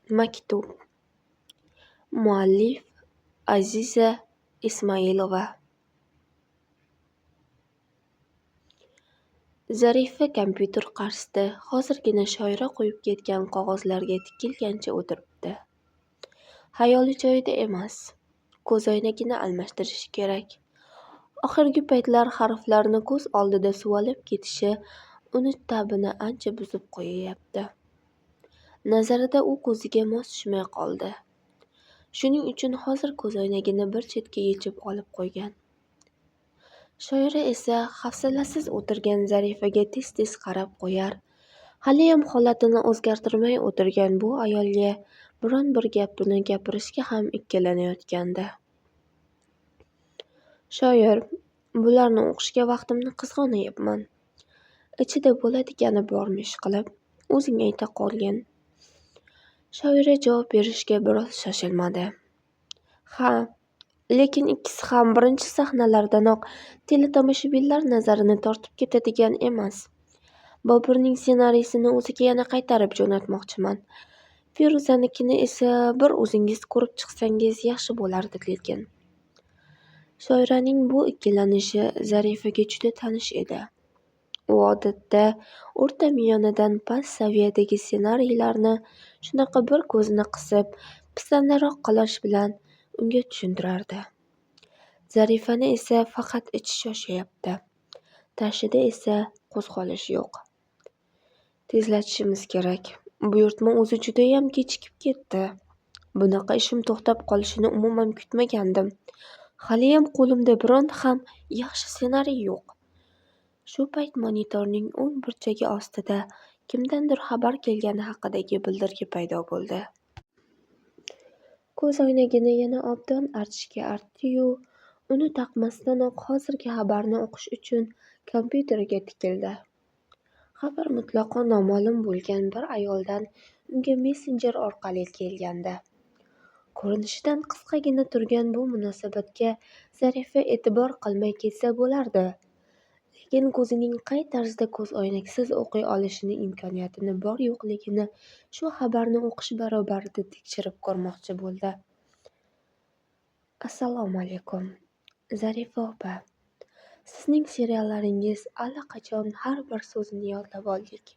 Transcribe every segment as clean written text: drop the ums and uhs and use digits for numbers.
Maktub. Muallif Aziza Ismailova. Zarifa kompyuter qarshisida hozirgina shoira qo'yib ketgan qog'ozlarga tikilgancha o'tiribdi. Xayoli joyida emas. Ko'zoynagini almashtirishi kerak. Oxirgi paytlar harflarni ko'z oldida suvalib ketishi uni ta'bini ancha buzib qo'yyapti. Nazarida u ko'ziga mos tushmay qoldi. Shuning uchun hozir ko'zoynagini bir chetga yechib olib qo'ygan. Shoira esa hafsalasiz o'tirgan Zarifaga tez-tez qarab qo'yar, haliyam holatini o'zgartirmay o'tirgan bu ayolga biron bir gapni gapirishga ham ikkilanayotgandi. Shoir, bularni o'qishga vaqtimni qizg'onyapman. Ichida bo'ladigani bormi ishqilib, o'zing ayta qolgin. Shoira javob berishga biroz shoshilmadi. Ha, lekin ikkisi ham birinchi sahnalardanoq teletomoshabinlar nazarini tortib ketadigan emas. Boburning ssenariysini o'ziga yana qaytarib jo'natmoqchiman. Feruzanikini esa bir o'zingiz ko'rib chiqsangiz yaxshi bo'lardi lekin. Shoiraning bu ikkilanishi Zarifaga juda tanish edi. U odatda o'rta-miyonadan past saviyadagi ssenariylarni shunaqa bir ko'zini qisib, pisandaroq qilish bilan unga tushuntirardi. Zarifani esa faqat ichi shoshyapti. Tashida esa qo'zg'olish yo'q. Tezlatishimiz kerak. Buyurtma o'zi judayam kechikib ketdi. Bunaqa ishim to'xtab qolishini umuman kutmagandim. Haliyam qo'limda bironta ham yaxshi ssenariy yo'q. Shu payt monitorning o'ng burchagi ostida kimdandir xabar kelgani haqidagi bildirgi paydo bo'ldi. Ko'zoynagini yana obdon artishga artdi-yu, uni taqmasdanoq hozirgi xabarni o'qish uchun kompyuteriga tikildi. Xabar mutlaqo noma'lum bo'lgan bir ayoldan unga messenjer orqali kelgandi. Ko'rinishidan qisqagina turgan bu munosabatga Zarifa e'tibor qilmay ketsa bo'lardi. Lekin ko'zining qay tarzda ko'zoynaksiz o'qiy olishining imkoniyatini bor-yo'qligini shu xabarni o'qish barobarida tekshirib ko'rmoqchi bo'ldi. Assalomu alaykum, Zarifa opa. Sizning seriallaringiz allaqachon har bir so'zini yodlab oldik.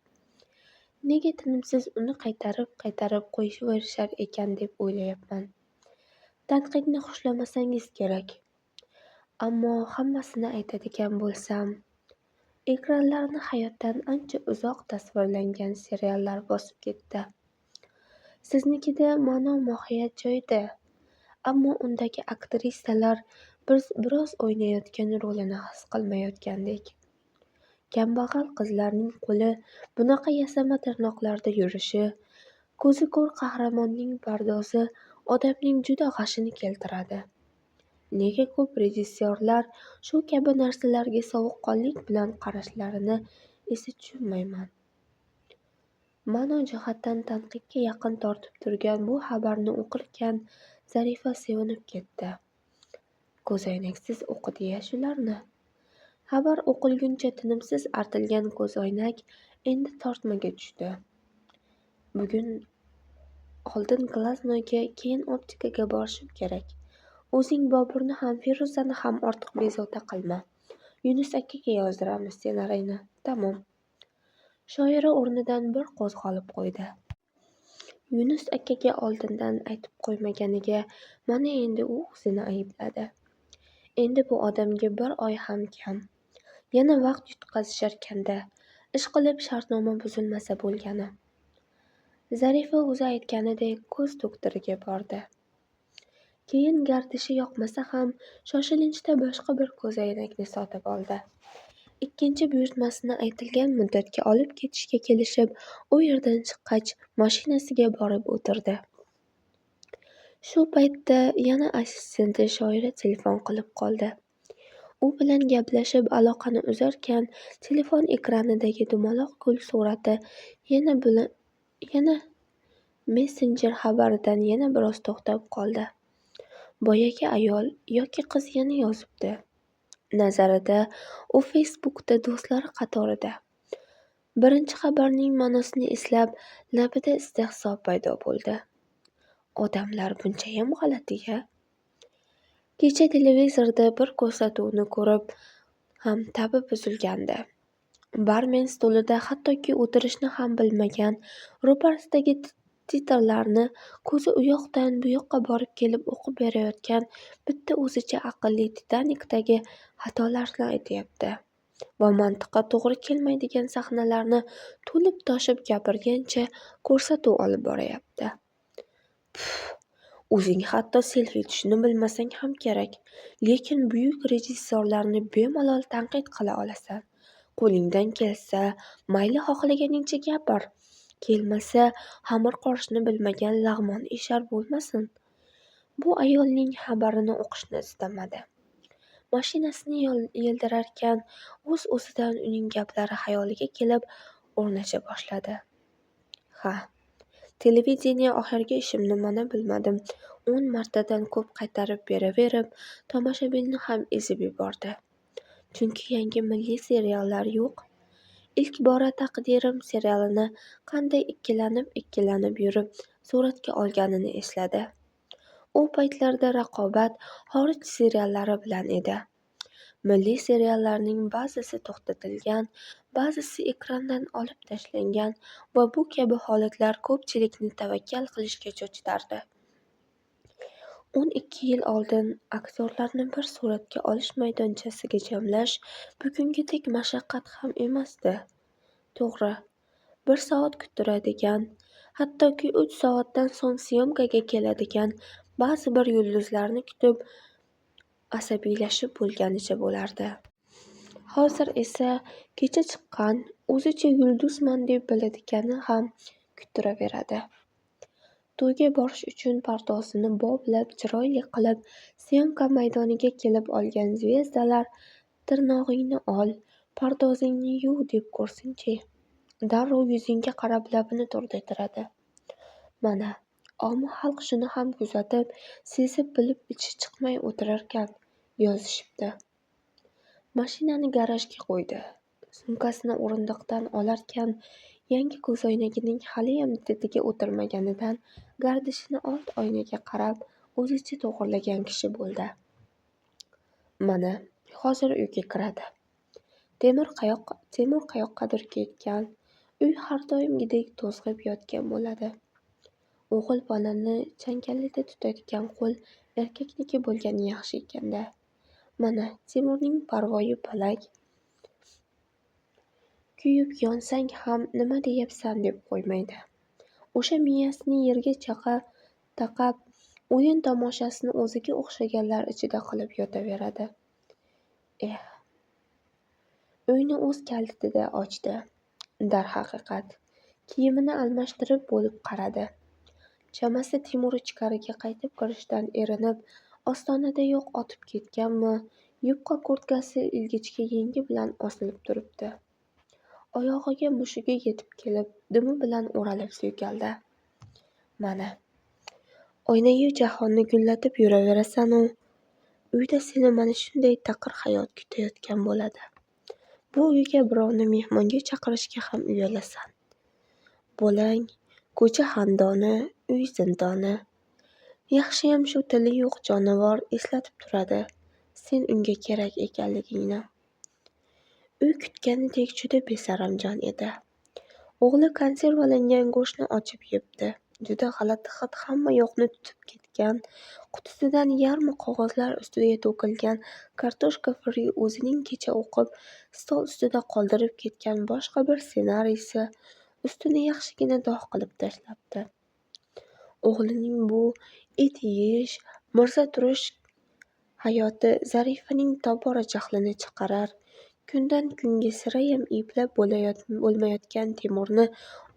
Nega tinimsiz uni qaytarib qo'yishaverishar ekan deb o'ylayapman. Tanqidni xushlamasangiz kerak. Ammo hammasini aytadigan bo'lsam, ekranlarni hayotdan ancha uzoq tasvirlangan seriallar bosib ketdi. Siznikida ma'no-mohiyat joyida, ammo undagi aktrisalar biroz o'ynayotgan rolini his qilmayotgandek. Kambag'al qizlarning qo'li bunaqa yasama tirnoqlarda yurishi, ko'zi ko'r qahramonning pardozi odamning juda g'ashini keltiradi. Nega ko'p rejissyorlar shu kabi narsalarga sovuqqonlik bilan qarashlarini esa tushunmayman. Ma'no jihatdan tanqidga yaqin tortib turgan bu xabarni o'qirkan Zarifa sevinib ketdi. Ko'zoynaksiz o'qidi-ya shularni. Xabar o'qilguncha tinimsiz artilgan ko'zoynak endi tortmaga tushdi. Bugun oldin glaznoyga, keyin optikaga borishim kerak. O'zing Boburni ham, Feruzani ham ortiq bezovta qilma. Yunus akaga yozdiramiz ssenariyni. Tamom. Shoira o'rnidan bir qo'zg'olib qo'ydi. Yunus akaga oldindan aytib qo'ymaganiga mana endi u o'zini aybladi. Endi bu odamga bir oy ham kam. Yana vaqt yutqazisharkanda, ishqilib shartnoma buzilmasa bo'lgani. Zarifa o'zi aytganidek ko'z doktoriga bordi. Keyin gardishi yoqmasa ham shoshilinchda boshqa bir ko'zoynakni sotib oldi. Ikkinchi buyurtmasini aytilgan muddatga olib ketishga kelishib, u yerdan chiqqach mashinasiga borib o'tirdi. Shu paytda yana assistenti Shoira telefon qilib qoldi. U bilan gaplashib aloqani uzarkan, telefon ekranidagi dumaloq gul surati yana messenjer xabaridan yana biroz to'xtab qoldi. Boyagi ayol yoki qiz yana yozibdi. Nazarida u Facebookda do'stlari qatorida. Birinchi xabarning ma'nosini eslab, labida istehzo paydo bo'ldi. Odamlar bunchayam g'alati-ya. Kecha televizorda bir ko'rsatuvni ko'rib ham tabi buzilgandi. Barmen stolida hattoki o'tirishni ham bilmagan, ro'parasidagi titrlarni ko'zi u yoqdan bu yoqqa borib kelib o'qib berayotgan bitta o'zicha aqlli Titanikdagi xatolarni aytyapti va mantiqqa to'g'ri kelmaydigan sahnalarni to'lib toshib gapirgancha ko'rsatuv olib borayapti. O'zing hatto selfi tushishni bilmasang ham kerak, lekin buyuk rejissyorlarni bemalol tanqid qila olasan. Qo'lingdan kelsa, mayli xohlaganingcha gapir, kelmasa xamir qorishni bilmagan lag'mon eshar bo'lmasin. Bu ayolning xabarini o'qishni istamadi. Mashinasini yeldirarkan o'z-o'zidan uning gaplari xayoliga kelib o'rnacha boshladi. Ha, televideniye oxirgi ishim nimani bilmadim. 10 martadan ko'p qaytarib beraverib, tomoshabinni ham ezib yubordi. Chunki yangi milliy seriallar yo'q. Ilk bora taqdirim serialini qanday ikkilanib yurib suratga olganini esladi. U paytlarda raqobat xorij seriallari bilan edi. Milliy seriallarning ba'zisi to'xtatilgan, ba'zisi ekrandan olib tashlangan va bu kabi holatlar ko'pchilikni tavakkal qilishga cho'chitardi. 12 yil oldin aktyorlarni bir suratga olish maydonchasiga jamlash bugungidek mashaqqat ham emasdi. To'g'ri, 1 soat kuttiradigan, hattoki 3 soatdan so'ng syomkaga keladigan ba'zi bir yulduzlarni kutib asabiylashib bo'lganicha bo'lardi. Hozir esa kecha chiqqan, o'zicha yulduzman deb biladigani ham kuttiraveradi. To'yga borish uchun pardozini boblab, chiroyli qilib, syomka maydoniga kelib olgan zvezdalar tirnog'ingni ol, pardozingni yuv deb ko'rsinchi. Darrov yuzingga qarab labini turdiradi. Mana, omi xalq shuni ham kuzatib, sezib bilib ichi chiqmay o'tirarkan, yozishibdi. Mashinani garajga qo'ydi. Sumkasini o'rindiqdan olarkan, yangi ko'zoynagining haliyam ditiga o'tirmaganidan gardishini old oynaga qarab o'zicha to'g'irlagan kishi bo'ldi. Mana, hozir uyga kiradi. Temur qayoqqadir ketgan, uy har doimgidek to'zg'ib yotgan bo'ladi. O'g'il bolani changalida tutadigan qo'l erkakniki bo'lgani yaxshi ekanda. Mana, Timurning parvoyi palak. Kuyib yonsang ham nima deyapsan deb qo'ymaydi. O'sha miyasini yerga taqab, o'yin tomoshasini o'ziga o'xshaganlar ichida qilib yotaveradi. Uyni o'z kalitida ochdi. Darhaqiqat, kiyimini almashtirib bo'lib qaradi. Chamasi Timur ichkariga qaytib kirishdan erinib, ostonodayoq otib ketganmi, yupqa kurtkasi ilgichga yengi bilan osilib turibdi. Oyog'iga mushugi yetib kelib, dumi bilan o'ralib suykaldi. Mana, oynayu jahonni gullatib yuraverasan-u, uyda seni mana shunday taqir hayot kutayotgan bo'ladi. Bu uyga birovni mehmonga chaqirishga ham uyalasan. Bo'lang, ko'cha xandoni, uy zindoni. Yaxshiyam shu tili yo'q jonivor eslatib turadi sen unga kerak ekanligingni. Uy kutganidek juda besaramjon edi. O'g'li konservalangan go'shtni ochib yebdi. Juda g'alati hid hamma yoqni tutib ketgan. Qutisidan yarmi qog'ozlar ustiga to'kilgan kartoshka fri o'zining kecha o'qib, stol ustida qoldirib ketgan boshqa bir ssenariysi ustini yaxshigina dog' qilib tashlabdi. O'g'lining bu it yeyish, mirza turish hayoti Zarifaning tobora jahlini chiqarar. Kundan kunga sirayam eplab bo'lmayotgan Timurni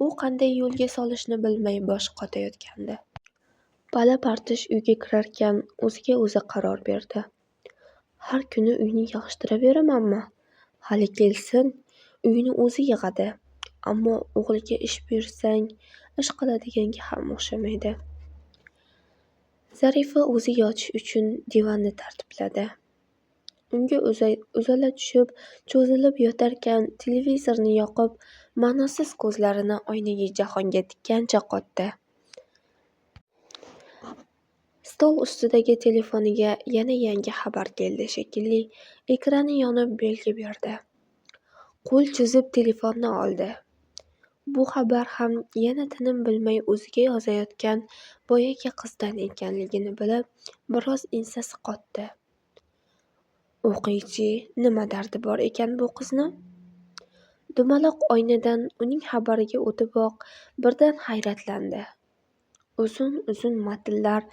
u qanday yo'lga solishni bilmay boshi qotayotgandi. Pala-partish uyga kirarkan o'ziga o'zi qaror berdi. Har kuni uyni yig'ishtiraveramanmi? Hali kelsin, uyni o'zi yig'adi. Ammo o'g'liga ish buyursang, ish qiladiganga ham o'xshamaydi. Zarifa o'zi yotish uchun divonni tartibladi. Unga uzala tushib, cho'zilib yotarkan, televizorni yoqib, ma'nosiz ko'zlarini oynaga jahonga tikkancha qotdi. Stol ustidagi telefoniga yana yangi xabar keldi shekilli. Ekrani yonib belgi berdi. Qo'l cho'zib telefonni oldi. Bu xabar ham yana tinim bilmay o'ziga yozayotgan boyagi qizdan ekanligini bilib, biroz ensasi qotdi. O'qiychi, nima dardi bor ekan bu qizni? Dumaloq oynadan uning xabariga o'tiboq birdan hayratlandi. Uzun-uzun matnlar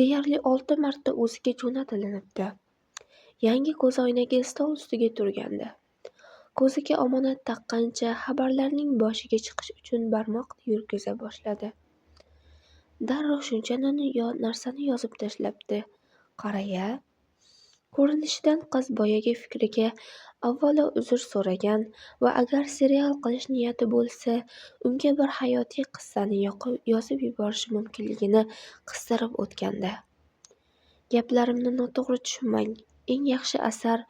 deyarli 6 marta o'ziga jo'natilinibdi. Yangi ko'zoynagi stol ustiga turgandi. Ko'ziga omonat taqqancha xabarlarning boshiga chiqish uchun barmoqni yurgiza boshladi. Darrov shuncha narsani yozib tashlabdi. Qara-ya. Ko'rinishidan qiz boyagi fikriga avvalo uzr so'ragan va agar serial qilish niyati bo'lsa, unga bir hayotiy qissani yozib yuborishi mumkinligini qistirib o'tgandi. Gaplarimni noto'g'ri tushunmang. Eng yaxshi asar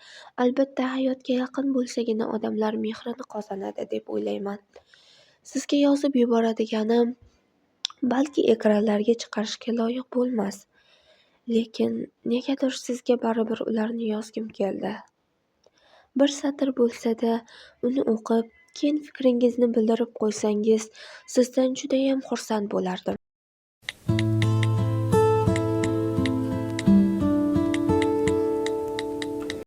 albatta hayotga yaqin bo'lsagina odamlar mehrini qozonadi deb o'ylayman. Sizga yozib yuboradiganim balki ekranlarga chiqarishga loyiq bo'lmas, lekin negadir sizga baribir ularni yozgim keldi. Bir satr bo'lsa-da uni o'qib, keyin fikringizni bildirib qo'ysangiz, sizdan judayam xursand bo'lardim.